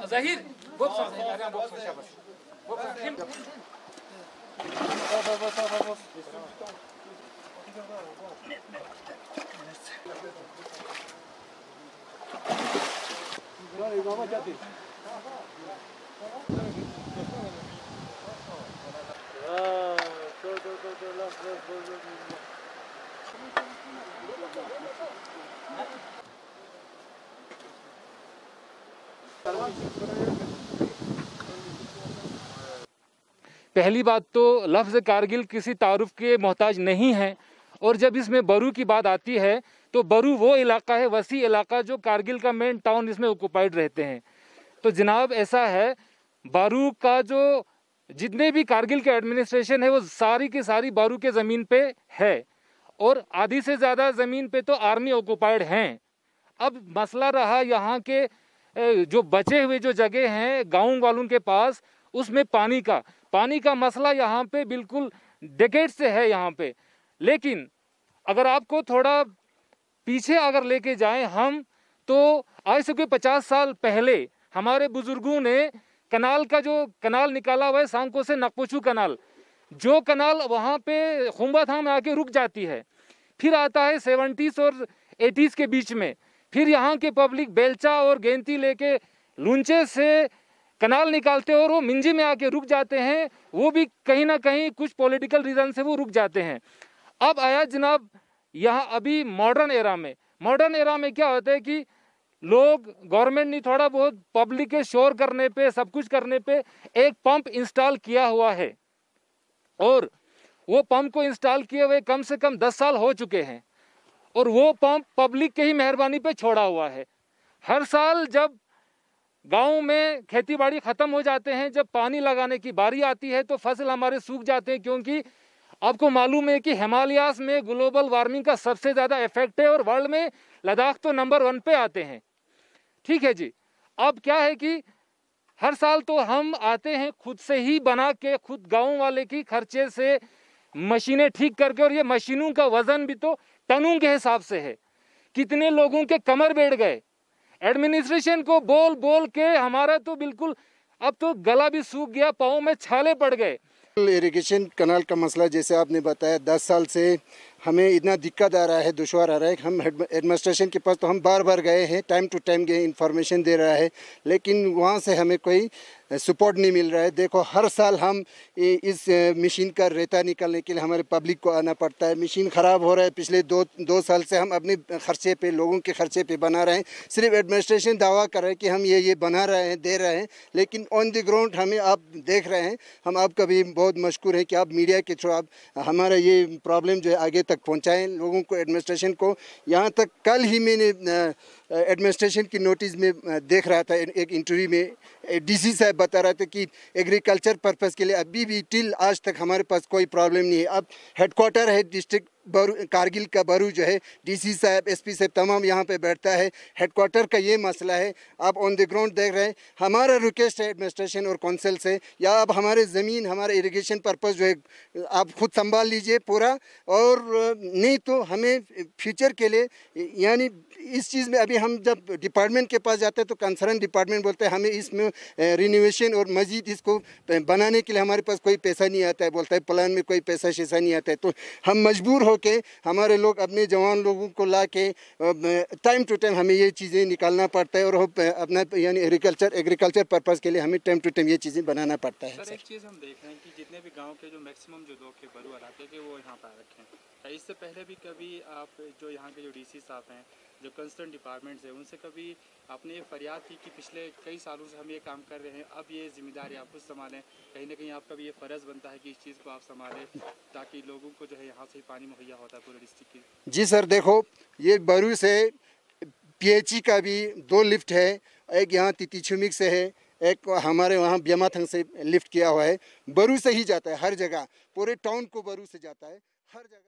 Zahir, bob sa bob sa shabas. Bob sa kim. पहली बात तो लफ्ज़ कारगिल किसी तारुफ के मोहताज नहीं है, और जब इसमें बरू की बात आती है तो बरू वो इलाका है, वसी इलाका, जो कारगिल का मेन टाउन इसमें ऑक्युपाइड रहते हैं। तो जनाब ऐसा है, बारू का जो जितने भी कारगिल के एडमिनिस्ट्रेशन है वो सारी की सारी बारू के ज़मीन पे है, और आधी से ज़्यादा ज़मीन पे तो आर्मी ऑक्युपाइड हैं। अब मसला रहा यहाँ के जो बचे हुए जो जगह हैं गाँव वालों के पास, उसमें पानी का मसला यहाँ पे बिल्कुल डेकेड से है यहाँ पे। लेकिन अगर आपको थोड़ा पीछे अगर लेके जाएं हम, तो आज से कोई 50 साल पहले हमारे बुजुर्गों ने कनाल का जो कनाल निकाला हुआ है सांको से नकपोचू कनाल, जो कनाल वहाँ पे खुम्बाथाम में आके रुक जाती है, फिर आता है 70s और 80s के बीच में, फिर यहाँ के पब्लिक बेलचा और गेंती लेके लुंचे से कनाल निकालते हैं और वो मिंजी में आके रुक जाते हैं। वो भी कहीं ना कहीं कुछ पॉलिटिकल रीज़न से वो रुक जाते हैं। अब आया जनाब यहाँ अभी मॉडर्न एरा में क्या होता है कि लोग, गवर्नमेंट ने थोड़ा बहुत पब्लिक के शोर करने पे, सब कुछ करने पे एक पंप इंस्टॉल किया हुआ है, और वो पंप को इंस्टॉल किए हुए कम से कम 10 साल हो चुके हैं, और वो पंप पब्लिक के ही मेहरबानी पे छोड़ा हुआ है। हर साल जब गांव में खेती बाड़ी ख़त्म हो जाते हैं, जब पानी लगाने की बारी आती है तो फसल हमारे सूख जाते हैं, क्योंकि आपको मालूम है कि हिमालयास में ग्लोबल वार्मिंग का सबसे ज़्यादा इफेक्ट है, और वर्ल्ड में लद्दाख तो नंबर 1 पे आते हैं। ठीक है जी। अब क्या है कि हर साल तो हम आते हैं खुद से ही बना के, खुद गाँव वाले की खर्चे से मशीनें ठीक करके, और ये मशीनों का वजन भी तो टनों के हिसाब से है। कितने लोगों के कमर बैठ गए एडमिनिस्ट्रेशन को बोल बोल के, हमारा तो बिल्कुल अब तो गला भी सूख गया, पाँव में छाले पड़ गए। इरिगेशन कनाल का मसला जैसे आपने बताया 10 साल से हमें इतना दिक्कत आ रहा है, दुश्वार आ रहा है। हम एडमिनिस्ट्रेशन के पास तो हम बार बार गए हैं, टाइम टू टाइम गए, इंफॉर्मेशन दे रहा है, लेकिन वहाँ से हमें कोई सपोर्ट नहीं मिल रहा है। देखो हर साल हम इस मशीन का रेता निकालने के लिए हमारे पब्लिक को आना पड़ता है। मशीन ख़राब हो रहा है, पिछले दो साल से हम अपने खर्चे पे, लोगों के खर्चे पे बना रहे हैं। सिर्फ एडमिनिस्ट्रेशन दावा कर रहा है कि हम ये बना रहे हैं, दे रहे हैं, लेकिन ऑन द ग्राउंड हमें आप देख रहे हैं। हम आपका भी बहुत मशकूर है कि आप मीडिया के थ्रू आप हमारा ये प्रॉब्लम जो है आगे तक पहुँचाएँ लोगों को, एडमिनिस्ट्रेशन को। यहाँ तक कल ही मैंने एडमिनिस्ट्रेशन की नोटिस में देख रहा था, एक इंटरव्यू में डीसी साहब बता रहे थे कि एग्रीकल्चर पर्पस के लिए अभी भी टिल आज तक हमारे पास कोई प्रॉब्लम नहीं है। अब हेडक्वार्टर है डिस्ट्रिक्ट कारगिल का बरू जो है, डीसी साहब, एसपी साहब तमाम यहाँ पे बैठता है। हेडक्वार्टर का ये मसला है। आप ऑन द ग्राउंड देख रहे हैं। हमारा रिक्वेस्ट है एडमिनिस्ट्रेशन और काउंसिल से, या आप हमारे ज़मीन, हमारे इरिगेशन पर्पस जो है आप खुद संभाल लीजिए पूरा, और नहीं तो हमें फ्यूचर के लिए, यानी इस चीज़ में अभी हम जब डिपार्टमेंट के पास जाते हैं तो कंसर्न डिपार्टमेंट बोलते हैं हमें इसमें रिनोवेशन और मज़ीद इसको बनाने के लिए हमारे पास कोई पैसा नहीं आता है, बोलता है प्लान में कोई पैसा शैसा नहीं आता है। तो हम मजबूर हो के, हमारे लोग अपने जवान लोगों को ला के टाइम टू टाइम हमें ये चीज़ें निकालना पड़ता है, और अपना यानी एग्रीकल्चर पर्पज़ के लिए हमें टाइम टू टाइम ये चीज़ें बनाना पड़ता है। सर एक चीज़ हम देख रहे हैं कि जितने भी गांव के जो मैक्सिमम जो लोग के बरू इलाके के वो यहाँ पर आ रखे हैं। इससे पहले भी कभी आप जो यहाँ के जो डीसी साहब हैं, जो कंसर्न डिपार्टमेंट्स हैं, उनसे कभी आपने ये फरियाद की कि पिछले कई सालों से हम ये काम कर रहे हैं, अब ये जिम्मेदारी आप खुद संभालें, कहीं ना कहीं आपका भी ये फ़र्ज़ बनता है कि इस चीज़ को आप संभालें, ताकि लोगों को जो है यहाँ से ही पानी मुहैया होता है पूरे डिस्ट्रिक्ट की? जी सर, देखो ये बरू से PHE का भी 2 लिफ्ट है, एक यहाँ तितीछुमिक से है, एक हमारे वहाँ ब्यमाथंग से लिफ्ट किया हुआ है। बरू से ही जाता है हर जगह, पूरे टाउन को बरू से जाता है हर जगह।